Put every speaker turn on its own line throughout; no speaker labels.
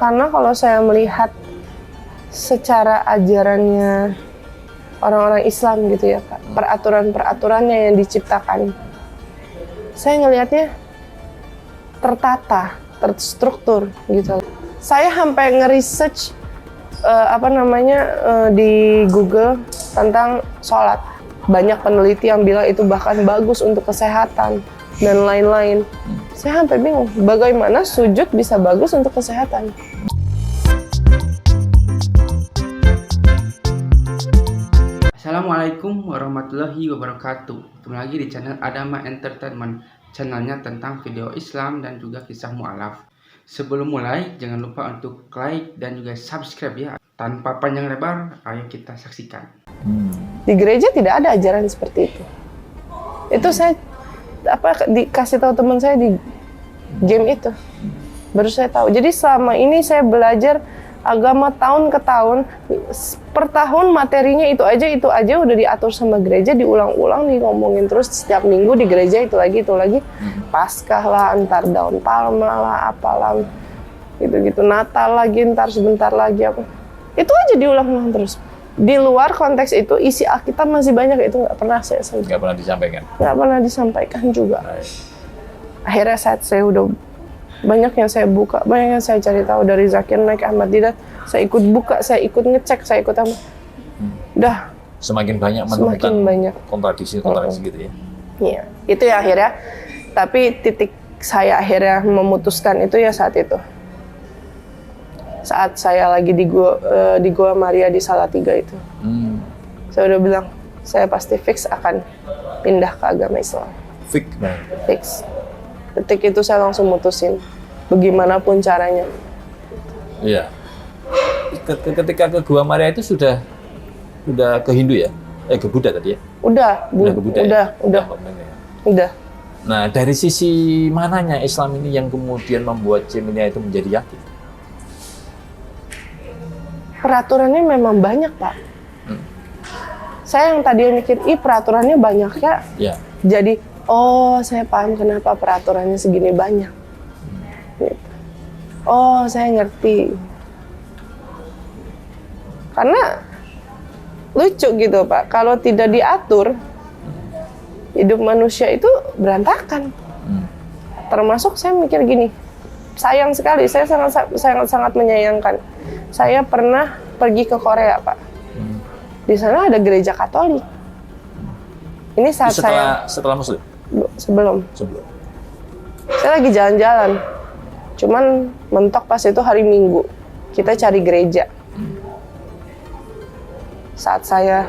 Karena kalau saya melihat secara ajarannya orang-orang Islam gitu ya Kak, peraturan-peraturannya yang diciptakan, saya ngelihatnya tertata, terstruktur gitu. Saya sampai nge-research di Google tentang sholat. Banyak peneliti yang bilang itu bahkan bagus untuk kesehatan dan lain-lain. Saya sampai bingung, bagaimana sujud bisa bagus untuk kesehatan?
Assalamualaikum warahmatullahi wabarakatuh. Kembali lagi di channel Adama Entertainment, channelnya tentang video Islam dan juga kisah mu'alaf. Sebelum mulai, jangan lupa untuk like dan juga subscribe ya. Tanpa panjang lebar, ayo kita saksikan.
Di gereja tidak ada ajaran seperti itu. Itu saya dikasih tahu teman saya di game itu. Baru saya tahu. Jadi selama ini saya belajar agama tahun ke tahun, per tahun materinya itu aja udah diatur sama gereja, diulang-ulang, ngomongin terus setiap minggu di gereja itu lagi. Paskah lah, antar daun palma lah, apalah, gitu-gitu. Natal lagi, ntar sebentar lagi apa. Itu aja diulang-ulang terus. Di luar konteks itu, isi Alkitab masih banyak, itu nggak pernah saya sentuh.
Nggak pernah disampaikan?
Nggak pernah disampaikan juga. Akhirnya saat saya udah banyak yang saya buka, banyak yang saya cari tahu dari Zakir Naik, Ahmad Didat, saya ikut buka, saya ikut ngecek, saya ikut apa. Udah.
Semakin banyak menemukan kontradiksi gitu ya?
Iya, itu ya akhirnya. Tapi titik saya akhirnya memutuskan itu ya saat itu. Saat saya lagi di Gua Maria di Salatiga itu. Saya udah bilang, saya pasti fix akan pindah ke agama Islam. Fix. Detik itu saya langsung mutusin, bagaimanapun caranya. Iya.
Ketika ke Gua Maria itu sudah ke Hindu ya? Ke Buddha tadi ya?
Udah ke Buddha. Udah.
Nah, dari sisi mananya Islam ini yang kemudian membuat Cemilia itu menjadi yakin?
Peraturannya memang banyak, Pak. Saya yang tadi mikir, peraturannya banyak ya. Iya. Jadi, saya paham kenapa peraturannya segini banyak. Gitu. Saya ngerti. Karena lucu gitu, Pak. Kalau tidak diatur, hidup manusia itu berantakan. Termasuk saya mikir gini, sayang sekali, saya sangat menyayangkan. Saya pernah pergi ke Korea, Pak. Di sana ada gereja Katolik. Ini saat
setelah Muslim?
Sebelum. Saya lagi jalan-jalan. Cuman mentok pas itu hari Minggu. Kita cari gereja. Saat saya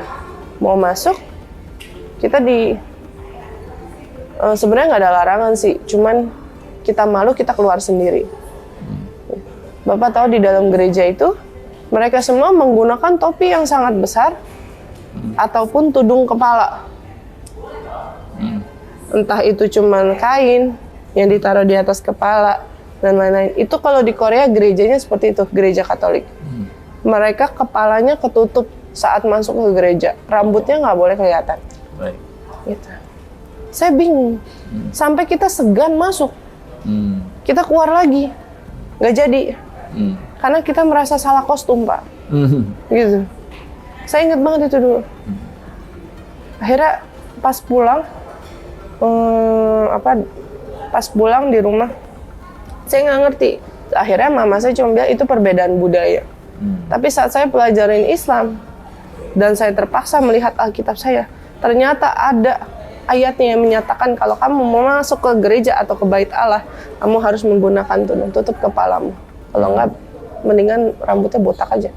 mau masuk, kita sebenarnya nggak ada larangan sih. Cuman kita malu, kita keluar sendiri. Bapak tahu di dalam gereja itu, mereka semua menggunakan topi yang sangat besar ataupun tudung kepala. Entah itu cuman kain yang ditaruh di atas kepala dan lain-lain. Itu kalau di Korea gerejanya seperti itu, gereja Katolik. Mereka kepalanya ketutup saat masuk ke gereja, rambutnya nggak boleh kelihatan. Baik. Gitu. Saya bingung. Sampai kita segan masuk, kita keluar lagi, nggak jadi. Karena kita merasa salah kostum, Pak. Gitu. Saya ingat banget itu dulu. Akhirnya pas pulang. Pas pulang di rumah, saya nggak ngerti. Akhirnya mama saya cuma bilang itu perbedaan budaya. Tapi saat saya pelajarin Islam dan saya terpaksa melihat Alkitab saya, ternyata ada ayatnya yang menyatakan kalau kamu mau masuk ke gereja atau ke bait Allah, kamu harus menggunakan tudung, tutup kepalamu. Kalau nggak, mendingan rambutnya botak aja.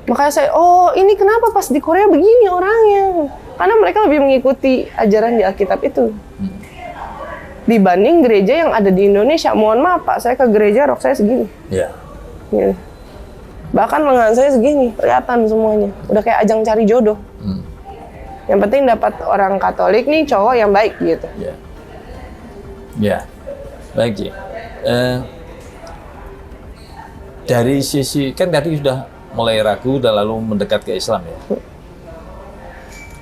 Makanya saya, ini kenapa pas di Korea begini orangnya? Karena mereka lebih mengikuti ajaran di Alkitab itu. Dibanding gereja yang ada di Indonesia. Mohon maaf Pak, saya ke gereja rok saya segini. Iya. Gini. Bahkan lengan saya segini, kelihatan semuanya. Udah kayak ajang cari jodoh. Yang penting dapat orang Katolik nih, cowok yang baik gitu. Iya.
Ya. Baik, Ji. Dari sisi, kan tadi sudah mulai ragu dan lalu mendekat ke Islam ya.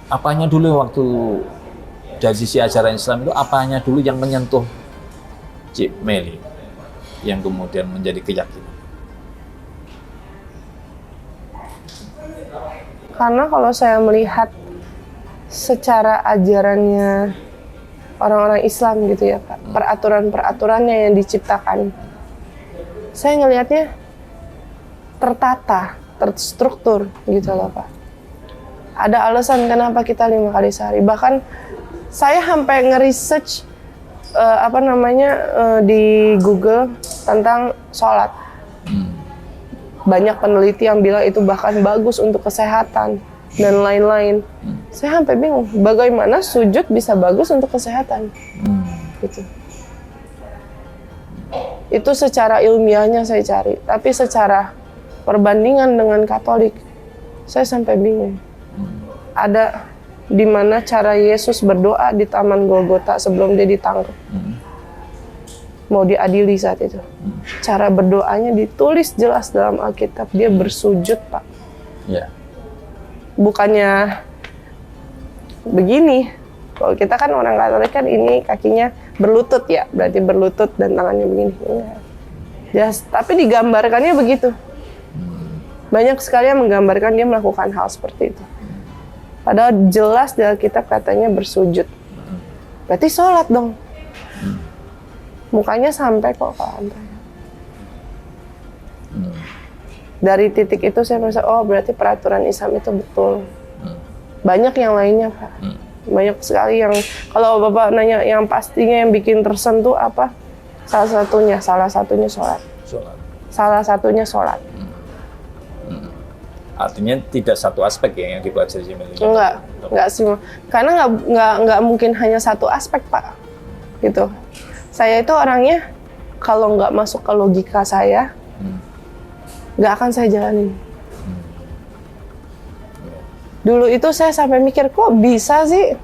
Apanya dulu waktu dari sisi ajaran Islam itu, apanya dulu yang menyentuh Cik Meli? yang kemudian menjadi keyakinan?
Karena kalau saya melihat secara ajarannya orang-orang Islam gitu ya Pak, peraturan-peraturannya yang diciptakan, saya ngelihatnya tertata, terstruktur gitu loh Pak. Ada alasan kenapa kita 5 kali sehari. Bahkan saya sampai nge-research di Google tentang sholat. Banyak peneliti yang bilang itu bahkan bagus untuk kesehatan dan lain-lain. Saya sampai bingung, bagaimana sujud bisa bagus untuk kesehatan? Gitu. Itu secara ilmiahnya saya cari, tapi secara perbandingan dengan Katolik, saya sampai bingung. Ada di mana cara Yesus berdoa di Taman Golgota sebelum dia ditangkap. Mau diadili saat itu. Cara berdoanya ditulis jelas dalam Alkitab, dia bersujud, Pak.
Ya.
Bukannya begini. Kalau kita kan orang Katolik kan ini kakinya berlutut ya, berarti berlutut dan tangannya begini. Yes, tapi digambarkannya begitu. Banyak sekali yang menggambarkan dia melakukan hal seperti itu. Padahal jelas di Alkitab katanya bersujud. Berarti sholat dong. Mukanya sampai kok ke lantai. Dari titik itu saya merasa, oh berarti peraturan Islam itu betul. Banyak yang lainnya Pak. Banyak sekali yang, kalau Bapak nanya yang pastinya yang bikin tersentuh apa? Salah satunya sholat. Salah satunya sholat.
Artinya tidak satu aspek ya yang dipelajari Meli?
Enggak semua. Karena nggak mungkin hanya satu aspek Pak. Gitu. Saya itu orangnya kalau nggak masuk ke logika saya, nggak akan saya jalanin. Dulu itu saya sampai mikir, kok bisa sih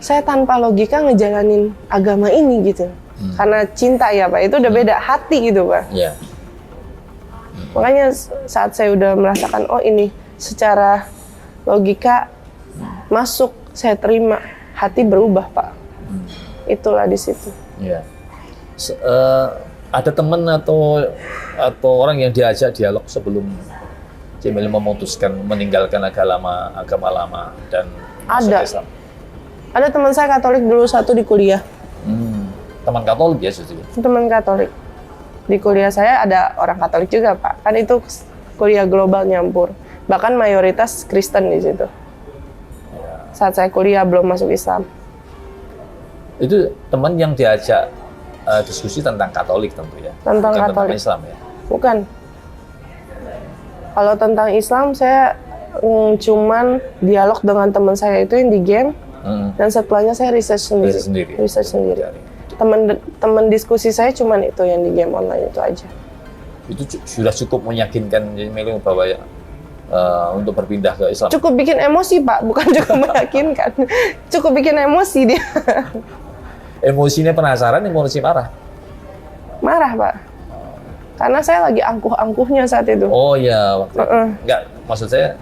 saya tanpa logika ngejalanin agama ini gitu. Karena cinta ya Pak, itu udah beda hati gitu Pak.
Yeah.
Makanya saat saya udah merasakan, oh ini secara logika masuk, saya terima, hati berubah Pak. Itulah di situ.
Ya. Ada teman atau orang yang diajak dialog sebelum Cemil memutuskan meninggalkan agama lama dan masuk Islam?
Ada teman saya Katolik dulu satu di kuliah.
Teman Katolik ya Suci? Teman
Katolik. Di kuliah saya ada orang Katolik juga Pak. Kan itu kuliah global nyampur. Bahkan mayoritas Kristen di situ. Ya. Saat saya kuliah belum masuk Islam. Itu
teman yang diajak diskusi tentang Katolik tentu ya?
Tentang
bukan
Katolik.
Tentang Islam ya?
Bukan. Kalau tentang Islam saya cuman dialog dengan teman saya itu yang di game. Dan setelahnya saya research sendiri. Teman diskusi saya cuman itu yang di game online itu aja.
Itu sudah cukup meyakinkan Meli bahwa ya, untuk berpindah ke Islam?
Cukup bikin emosi Pak, bukan cukup meyakinkan. Cukup bikin emosi dia.
Emosinya penasaran, emosi marah?
Marah Pak. Karena saya lagi angkuh-angkuhnya saat itu.
Oh iya, waktu itu. Enggak, maksud saya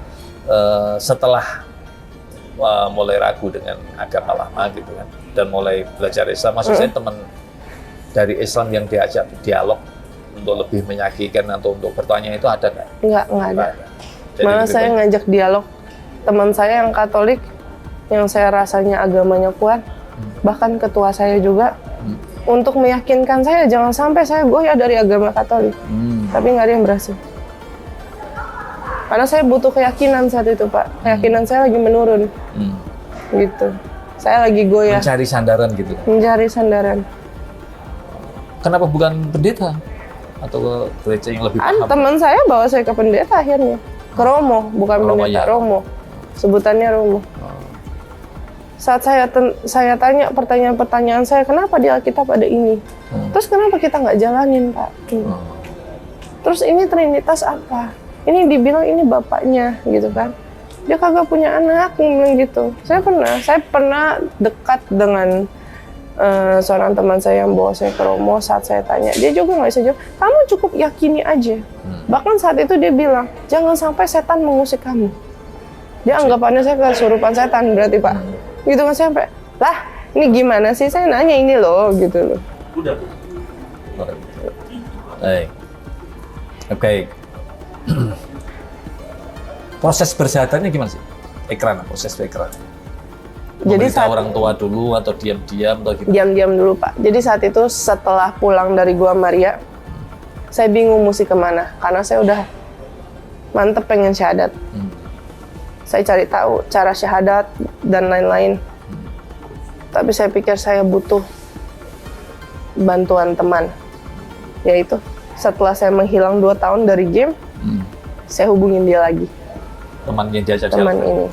setelah mulai ragu dengan agama lama gitu kan, dan mulai belajar Islam, maksud saya teman dari Islam yang diajak dialog untuk lebih meyakinkan atau untuk bertanya itu ada nggak?
Nggak ada. Malah saya ngajak dialog teman saya yang Katolik, yang saya rasanya agamanya kuat, bahkan ketua saya juga, untuk meyakinkan saya jangan sampai saya goyah dari agama Katolik. Tapi nggak ada yang berhasil. Karena saya butuh keyakinan saat itu Pak. Keyakinan saya lagi menurun. Gitu. Saya lagi goyah.
Mencari sandaran gitu.
Mencari sandaran.
Kenapa bukan pendeta? Atau ke gereja yang lebih paham?
Teman saya bawa saya ke pendeta akhirnya. Ke Romo, bukan
Romo,
pendeta,
ya.
Romo. Sebutannya Romo. Saat saya tanya pertanyaan-pertanyaan saya, kenapa di Alkitab ada ini? Terus kenapa kita nggak jalanin Pak? Terus ini Trinitas apa? Ini dibilang ini bapaknya gitu kan. Dia kagak punya anak, bilang gitu. Saya pernah dekat dengan seorang teman saya yang bawa saya ke Romo. Saat saya tanya, dia juga nggak bisa jawab. Kamu cukup yakini aja. Bahkan saat itu dia bilang, jangan sampai setan mengusik kamu. Dia anggapannya saya kesurupan setan berarti Pak. Gitu kan sampai, lah ini gimana sih, saya nanya ini loh gitu loh.
Oke. Proses bersyahadatnya gimana sih? Proses ikrar.
Jadi
Memberitahu orang tua dulu atau diam-diam atau gimana?
Diam-diam dulu Pak. Jadi saat itu setelah pulang dari Gua Maria, saya bingung mesti kemana. Karena saya udah mantep pengen syahadat. Saya cari tahu cara syahadat dan lain-lain. Tapi saya pikir saya butuh bantuan teman. Yaitu setelah saya menghilang 2 tahun dari game, saya hubungin dia lagi.
Teman yang diajak
Teman ini.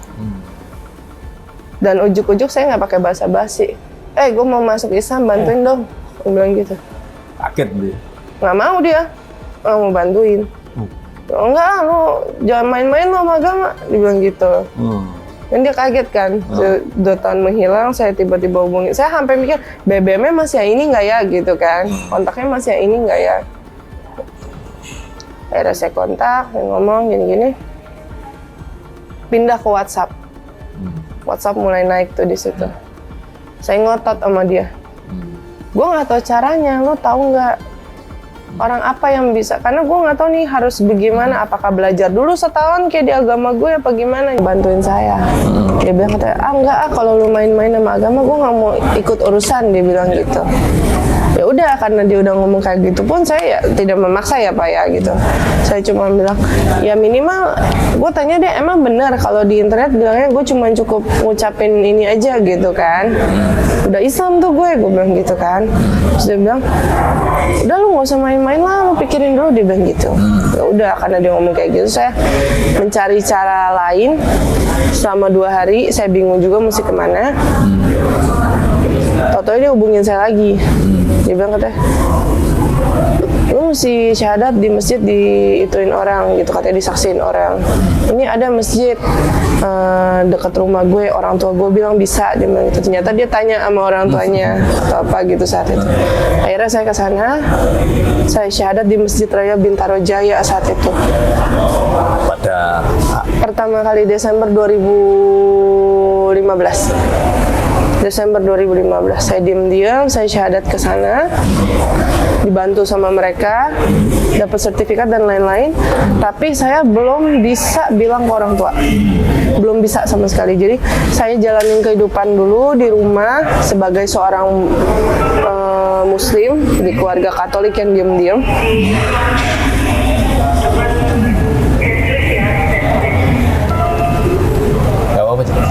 Dan ujuk-ujuk saya nggak pakai basa-basi. Gue mau masuk Islam, bantuin dong. Dia bilang gitu.
Kaget dia.
Nggak mau dia, nggak mau bantuin. Enggak, lu jangan main-main lo sama agama. Dia bilang gitu. Dan dia kaget kan, 2 tahun menghilang, saya tiba-tiba hubungi. Saya sampai mikir, BBM-nya masih yang ini nggak ya gitu kan. Kontaknya masih yang ini nggak ya. Akhirnya saya kontak, saya ngomong gini-gini. Pindah ke WhatsApp. WhatsApp mulai naik tuh di situ. Saya ngotot sama dia. Gue nggak tahu caranya, lo tahu nggak? Orang apa yang bisa? Karena gue nggak tahu nih harus bagaimana. Apakah belajar dulu setahun kayak di agama gue apa gimana? Bantuin saya. Dia bilang katanya, enggak kalau lu main-main sama agama gue nggak mau ikut urusan. Dia bilang gitu. Ya udah, karena dia udah ngomong kayak gitu pun saya ya tidak memaksa ya Pak ya gitu. Saya cuma bilang ya minimal gue tanya dia emang benar kalau di internet bilangnya gue cuma cukup ngucapin ini aja gitu kan. Udah Islam tuh gue bilang gitu kan. Terus dia bilang udah lu nggak usah main-main lah, lu pikirin dulu, dia bilang gitu. Ya udah, karena dia ngomong kayak gitu saya mencari cara lain selama 2 hari. Saya bingung juga mesti kemana. Tau-tau dia hubungin saya lagi. Dia bilang katanya, lu mesti syahadat di masjid diituin orang gitu, katanya disaksin orang. Ini ada masjid dekat rumah gue, orang tua gue bilang bisa. Dia bilang gitu. Ternyata dia tanya sama orang tuanya atau apa gitu saat itu. Akhirnya saya ke sana, saya syahadat di Masjid Raya Bintaro Jaya saat itu.
Pada
Pertama kali Desember 2015. Desember 2015 saya diam-diam, saya syahadat ke sana, dibantu sama mereka, dapat sertifikat dan lain-lain. Tapi saya belum bisa bilang ke orang tua, belum bisa sama sekali. Jadi saya jalanin kehidupan dulu di rumah sebagai seorang Muslim di keluarga Katolik yang diam-diam.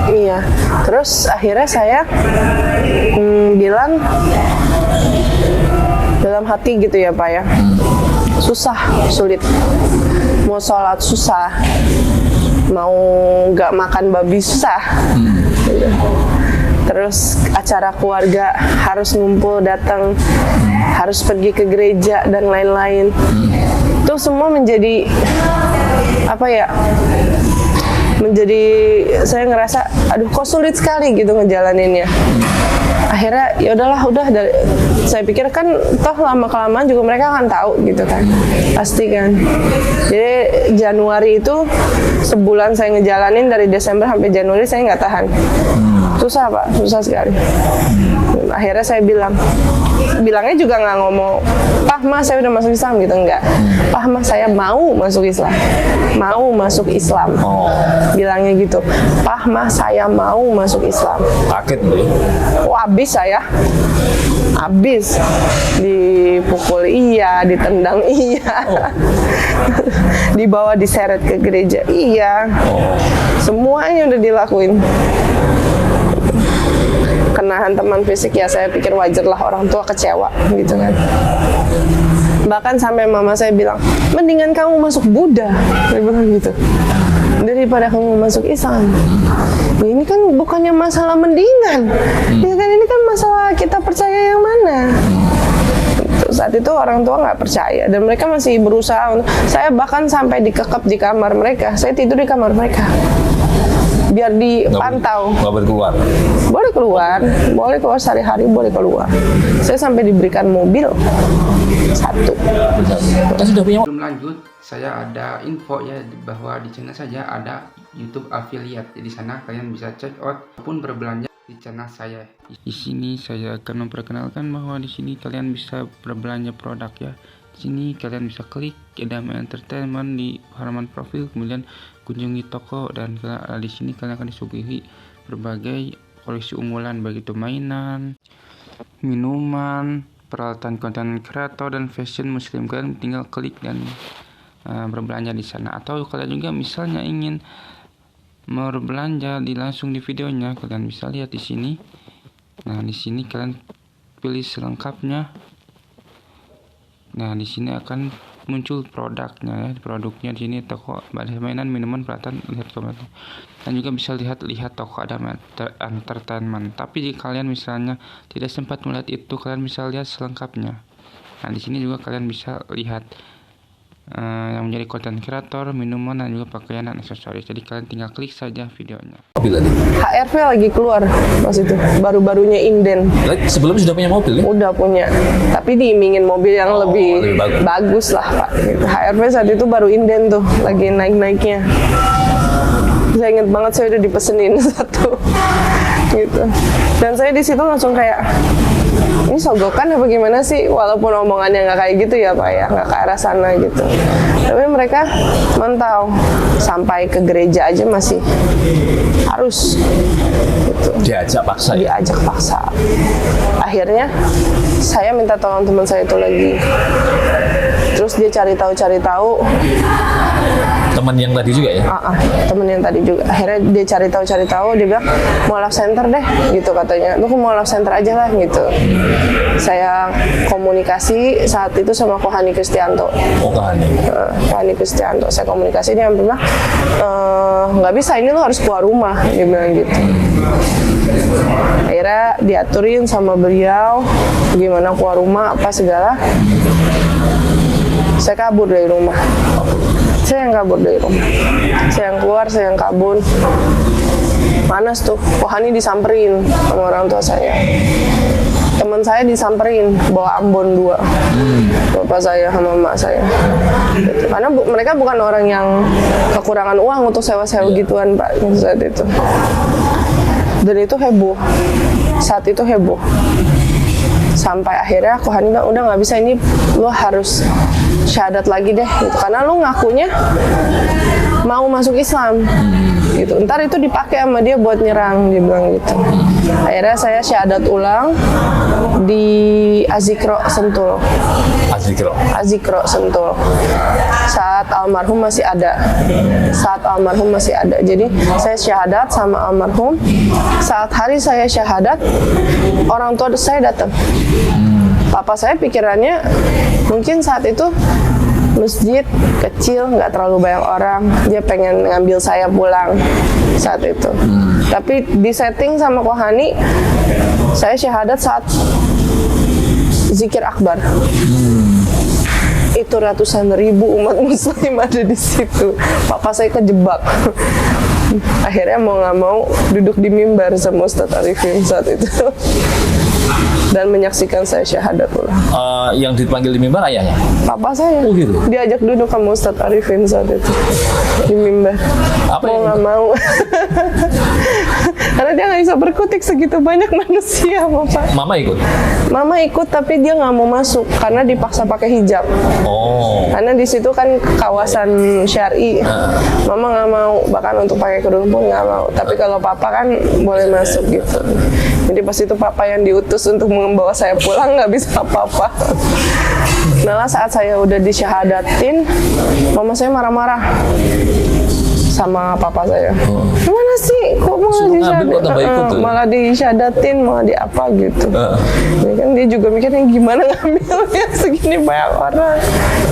Iya, terus akhirnya saya bilang dalam hati gitu ya Pak ya, sulit, mau sholat susah, mau nggak makan babi susah, terus acara keluarga harus ngumpul datang, harus pergi ke gereja dan lain-lain, itu semua menjadi apa ya? Menjadi saya ngerasa aduh kok sulit sekali gitu ngejalaninnya. Akhirnya ya udahlah, saya pikir kan toh lama kelamaan juga mereka akan tahu gitu kan, pasti kan. Jadi Januari itu sebulan saya ngejalanin, dari Desember sampai Januari saya nggak tahan. Susah Pak, susah sekali. Akhirnya saya bilangnya juga nggak ngomong, Pak Mas saya udah masuk Islam gitu, enggak. Pak Mas saya mau masuk Islam, bilangnya gitu. Pak Mas saya mau masuk Islam.
kaget nih.
Habis saya, dipukul iya, ditendang iya, dibawa diseret ke gereja iya, semuanya udah dilakuin. Kenahan teman fisik ya saya pikir wajar lah, orang tua kecewa gitu kan. Bahkan sampai mama saya bilang, mendingan kamu masuk Buddha, dia bilang gitu, daripada kamu masuk Islam. Ini kan bukannya masalah mendingan, ya kan, ini kan masalah kita percaya yang mana. Saat itu orang tua nggak percaya dan mereka masih berusaha. Saya bahkan sampai dikekep di kamar mereka, saya tidur di kamar mereka biar dipantau.
Nggak boleh keluar.
Boleh keluar sehari-hari, boleh keluar. Saya sampai diberikan mobil 1.
Sebelum lanjut, saya ada info ya bahwa di channel saya ada YouTube affiliate. Jadi di sana kalian bisa check out ataupun berbelanja di channel saya. Di sini saya akan memperkenalkan bahwa di sini kalian bisa berbelanja produk ya. Sini kalian bisa klik Adama Entertainment di halaman profil, kemudian kunjungi toko, dan di sini kalian akan disuguhi berbagai koleksi unggulan, baik itu mainan, minuman, peralatan konten kreator dan fashion muslim. Kalian tinggal klik dan berbelanja di sana. Atau kalian juga misalnya ingin berbelanja langsung di videonya, kalian bisa lihat di sini. Nah, di sini kalian pilih selengkapnya. Nah, di sini akan muncul produknya ya. Produknya di sini toko mainan, minuman, peralatan, lihat komentar. Dan juga bisa lihat toko Adama Entertainment. Tapi jika kalian misalnya tidak sempat melihat itu, kalian bisa lihat selengkapnya. Nah, di sini juga kalian bisa lihat yang menjadi konten kreator, minuman, dan juga pakaian dan aksesoris. Jadi kalian tinggal klik saja videonya.
HRV lagi keluar pas itu, baru-barunya inden.
Sebelum sudah punya mobil ya?
Udah punya, tapi diimingin mobil yang lebih bagus lah Pak. Gitu. HRV saat itu baru inden tuh, lagi naik-naiknya. Saya inget banget saya udah dipesenin satu, gitu. Dan saya di situ langsung kayak, ini sogokan apa gimana sih? Walaupun omongannya nggak kayak gitu ya Pak ya, nggak ke arah sana gitu. Tapi mereka mantau, sampai ke gereja aja masih harus gitu.
Diajak paksa ya?
Diajak paksa. Akhirnya saya minta tolong teman saya itu lagi. Terus dia cari tahu.
Teman yang tadi juga ya?
Temen yang tadi juga. Akhirnya dia cari tahu, dia bilang mau love center deh, gitu katanya. Lu mau love center aja lah, gitu. Saya komunikasi saat itu sama Kohani Kristianto. Kohani Kristianto. Saya komunikasi, dia bilang nggak bisa, ini lu harus keluar rumah, dia bilang gitu. Akhirnya diaturin sama beliau gimana keluar rumah apa segala. Saya kabur dari rumah. Saya yang kabur dari rumah. Saya yang keluar, saya yang kabur. Panas tuh. Kohani disamperin sama orang tua saya. Teman saya disamperin bawa Ambon 2. Bapak saya sama emak saya. Gitu. Karena mereka bukan orang yang kekurangan uang untuk sewa-sewa gituan Pak saat itu. Dan itu heboh. Saat itu heboh. Sampai akhirnya Kohani bilang, udah nggak bisa, ini lo harus syahadat lagi deh, gitu. Karena lo ngakunya mau masuk Islam, gitu. Ntar itu dipakai sama dia buat nyerang, dia bilang gitu. Akhirnya saya syahadat ulang di Azikro Sentul. Azikro Sentul. Saat almarhum masih ada. Jadi saya syahadat sama almarhum. Saat hari saya syahadat, orang tua saya datang. Papa saya pikirannya mungkin saat itu masjid kecil, nggak terlalu banyak orang, dia pengen ngambil saya pulang saat itu. Tapi di setting sama Kohani, saya syahadat saat zikir akbar. Itu ratusan ribu umat muslim ada di situ. Papa saya kejebak. Akhirnya mau nggak mau duduk di mimbar sama Ustadz Arifin saat itu. Dan menyaksikan saya syahadat ulang.
Yang dipanggil di mimbar ayahnya?
Papa saya.
Oh gitu?
Diajak duduk sama Ustadz Arifin saat itu di mimbar.
Apa
mau nggak mau. Karena dia nggak bisa berkutik segitu banyak manusia, Bapak.
Mama ikut?
Mama ikut, tapi dia nggak mau masuk karena dipaksa pakai hijab. Karena di situ kan kawasan syar'i. Mama nggak mau, bahkan untuk pakai kerudung pun nggak mau. Tapi kalau Papa kan boleh masuk gitu. Jadi pas itu Papa yang diutus untuk membawa saya pulang, nggak bisa apa-apa. Nah, saat saya udah disyahadatin, Mama saya marah-marah sama Papa saya. Gimana sih? Kok malah disyahadatin, malah di apa gitu. Ya kan dia juga mikirnya gimana ngambilnya segini banyak orang.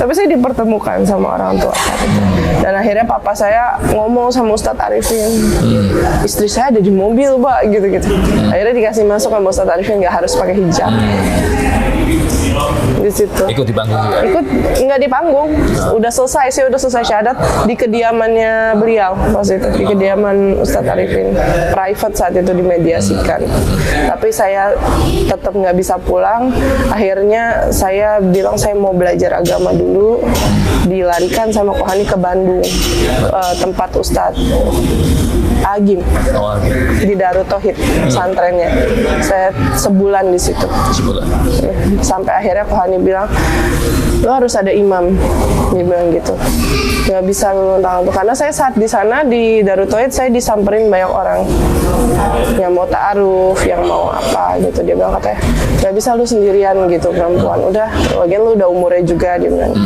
Tapi saya dipertemukan sama orang tua saat itu. Dan akhirnya Papa saya ngomong sama Ustadz Arifin, istri saya ada di mobil, Pak, gitu-gitu. Akhirnya dikasih masuk sama Ustadz Arifin, nggak harus pakai hijab. Di situ.
Ikut di panggung juga?
Ikut, nggak di panggung. Udah selesai, saya udah selesai syahadat di kediamannya beliau pas itu, di kediaman Ustadz Arifin. Private saat itu dimediasikan. Tapi saya tetap nggak bisa pulang. Akhirnya saya bilang saya mau belajar agama dulu. Dilarikan sama Kohani ke Bandung, tempat Ustadz Agim di Darut Tauhid pesantrennya. Saya sebulan di situ. Sampai akhirnya Kohani berani bilang lo harus ada imam, dia bilang gitu, nggak bisa ngundang tuh. Karena saya saat di sana di Darut Tauhid saya disamperin banyak orang yang mau ta'aruf, yang mau apa gitu. Dia bilang katanya nggak bisa lu sendirian gitu perempuan, udah lagian lu udah umurnya juga, dia bilang.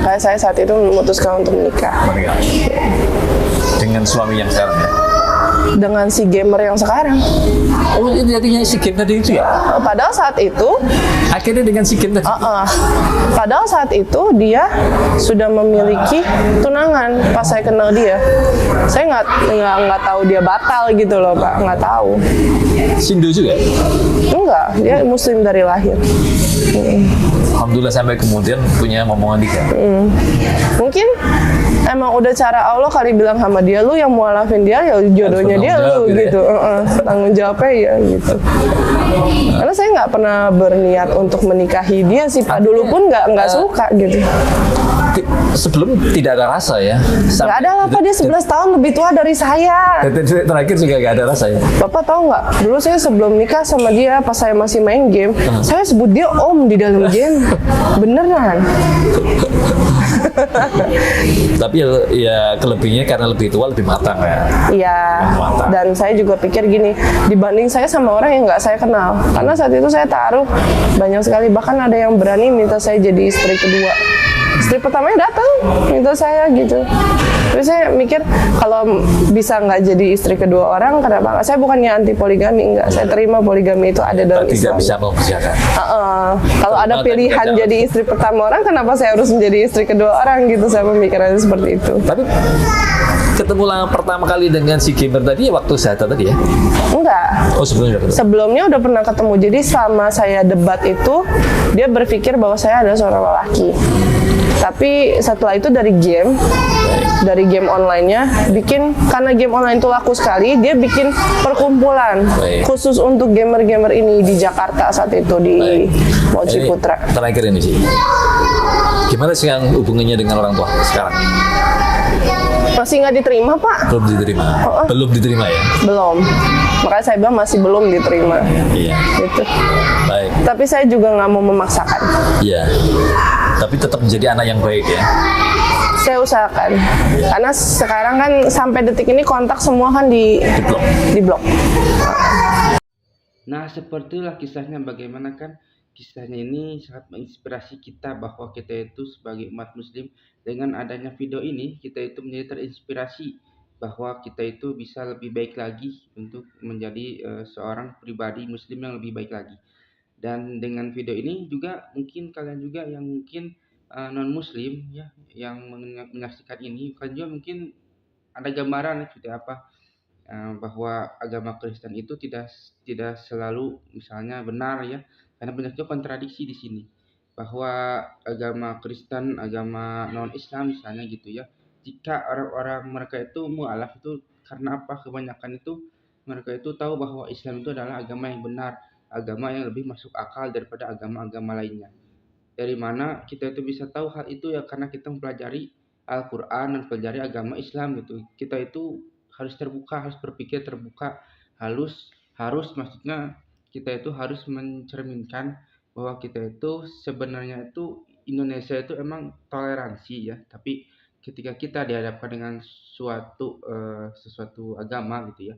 Kayak saya saat itu memutuskan untuk menikah
Dengan suami yang sekarang ya?
dengan si gamer yang sekarang.
Oh, jadinya si game tadi itu ya?
Padahal saat itu
Akhirnya dengan si game tadi?
padahal saat itu dia sudah memiliki tunangan pas saya kenal dia. Saya nggak tahu dia batal gitu loh Pak, nggak tahu.
Sindu juga?
Enggak, dia muslim dari lahir.
Alhamdulillah sampai kemudian punya momongan nikah.
Mungkin emang udah cara Allah kali bilang sama dia, lu yang mualafin dia ya jodohnya dia lu gitu. Tanggung jawabnya ya gitu. Karena saya nggak pernah berniat untuk menikahi dia sih Pak. Dulu pun nggak suka gitu.
Sebelum tidak ada rasa ya?
Nggak ada lah Pak, dia 11 tahun lebih tua dari saya.
Terakhir juga nggak ada rasa ya?
Bapak tahu nggak? Dulu saya sebelum nikah sama dia, pas saya masih main game, saya sebut dia om di dalam game. Beneran.
Tapi ya kelebihnya karena lebih tua, lebih matang ya?
Iya, dan saya juga pikir gini, dibanding saya sama orang yang nggak saya kenal. Karena saat itu saya taruh banyak sekali, bahkan ada yang berani minta saya jadi istri kedua. Istri pertamanya datang minta saya gitu. Terus saya mikir kalau bisa nggak jadi istri kedua orang, kenapa nggak? Saya bukannya anti poligami, enggak. Saya terima poligami itu ada dalam Islam.
Tidak bisa mempersiapkan.
Kalau ada pilihan jadi istri pertama orang, kenapa saya harus menjadi istri kedua orang gitu? Saya pemikirannya seperti itu.
Tapi ketemu pertama kali dengan si gamer tadi waktu saya tadi ya?
Enggak.
Oh, sebelumnya udah ketemu?
Sebelumnya udah pernah ketemu. Jadi sama saya debat itu, dia berpikir bahwa saya adalah seorang lelaki. Tapi setelah itu dari game online-nya karena game online itu laku sekali, dia bikin perkumpulan khusus untuk gamer-gamer ini di Jakarta saat itu di Mall Ciputra.
Terakhir ini sih, gimana sih yang hubungannya dengan orang tua sekarang?
Masih nggak diterima Pak?
Belum diterima. Belum diterima ya?
Belum. Makanya saya bilang masih belum diterima.
Iya.
Gitu.
Baik.
Tapi saya juga nggak mau memaksakan.
Iya. Tapi tetap menjadi anak yang baik ya.
Saya usahakan. Karena sekarang kan sampai detik ini kontak semua kan di blok.
Nah, sepertilah kisahnya, bagaimana kan kisahnya ini sangat menginspirasi kita bahwa kita itu sebagai umat muslim, dengan adanya video ini kita itu menjadi terinspirasi bahwa kita itu bisa lebih baik lagi untuk menjadi seorang pribadi muslim yang lebih baik lagi. Dan dengan video ini juga mungkin kalian juga yang mungkin non muslim ya, yang menyaksikan ini, kalian juga mungkin ada gambaran seperti apa bahwa agama Kristen itu tidak selalu misalnya benar ya, karena banyak juga kontradiksi di sini, bahwa agama Kristen, agama non Islam misalnya gitu ya, jika orang-orang mereka itu mualaf itu karena apa, kebanyakan itu mereka itu tahu bahwa Islam itu adalah agama yang benar, agama yang lebih masuk akal daripada agama-agama lainnya. Dari mana kita itu bisa tahu hal itu ya, karena kita mempelajari Al-Quran dan pelajari agama Islam gitu. Kita itu harus terbuka, harus berpikir terbuka, harus maksudnya kita itu harus mencerminkan bahwa kita itu sebenarnya itu Indonesia itu emang toleransi ya, tapi ketika kita dihadapkan dengan sesuatu agama gitu ya,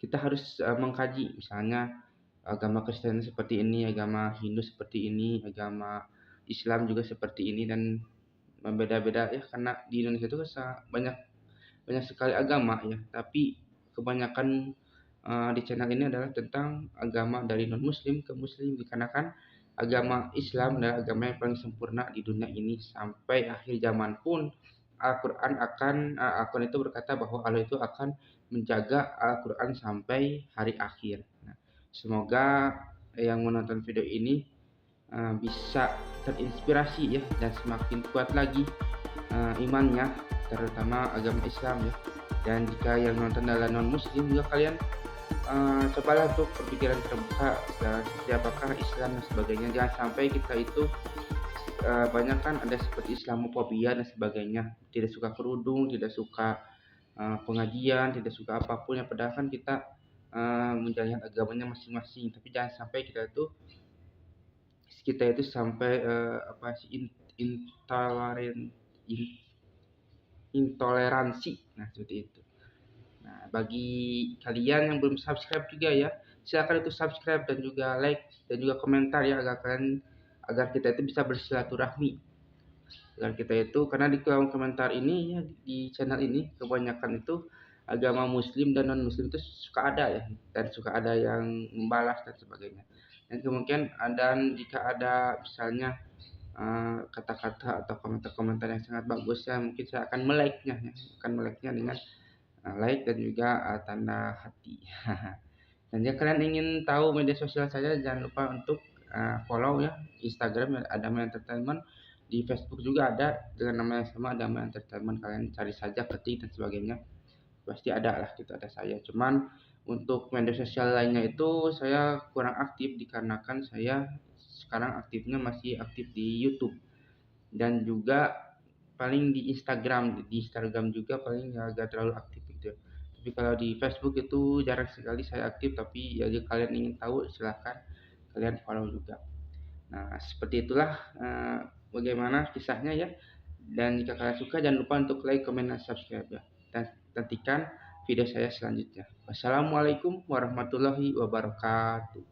kita harus mengkaji, misalnya agama Kristen seperti ini, agama Hindu seperti ini, agama Islam juga seperti ini, dan beda-beda ya, karena di Indonesia itu banyak sekali agama ya, tapi kebanyakan di channel ini adalah tentang agama dari non muslim ke muslim, dikarenakan agama Islam adalah agama yang paling sempurna di dunia ini. Sampai akhir zaman pun Al-Quran itu berkata bahwa Allah itu akan menjaga Al-Quran sampai hari akhir. Nah, semoga yang menonton video ini bisa terinspirasi ya, dan semakin kuat lagi imannya, terutama agama Islam ya. Dan jika yang nonton adalah non muslim juga, kalian cobalah untuk berpikiran terbuka seperti apakah Islam dan sebagainya. Jangan sampai kita itu banyak kan ada seperti Islamofobia dan sebagainya, tidak suka kerudung, tidak suka pengajian, tidak suka apapun, yang padahal kan kita menjalankan agamanya masing-masing. Tapi jangan sampai kita itu kita itu sampai intoleransi. Nah, seperti itu. Nah, bagi kalian yang belum subscribe juga ya, silakan itu subscribe dan juga like dan juga komentar ya, agar kita itu bisa bersilaturahmi. Agar kita itu, karena di kolom komentar ini ya, di channel ini kebanyakan itu agama muslim dan non muslim itu suka ada ya, dan suka ada yang membalas dan sebagainya. Dan kemungkinan jika ada misalnya kata-kata atau komentar-komentar yang sangat bagus ya, mungkin saya akan melike-nya dengan like dan juga tanda hati. Dan jika kalian ingin tahu media sosial saya, jangan lupa untuk follow ya Instagram ya, Adama Entertainment. Di Facebook juga ada dengan nama yang sama, Adama Entertainment. Kalian cari saja, ketik dan sebagainya, pasti ada lah, gitu, ada saya. Cuman untuk media sosial lainnya itu saya kurang aktif, dikarenakan saya sekarang aktifnya masih aktif di YouTube dan juga paling di Instagram juga paling agak terlalu aktif gitu. Tapi kalau di Facebook itu jarang sekali saya aktif, tapi ya jika kalian ingin tahu silahkan kalian follow juga. Nah, seperti itulah bagaimana kisahnya ya. Dan jika kalian suka, jangan lupa untuk like, comment, dan subscribe ya. Dan nantikan video saya selanjutnya. Wassalamualaikum warahmatullahi wabarakatuh.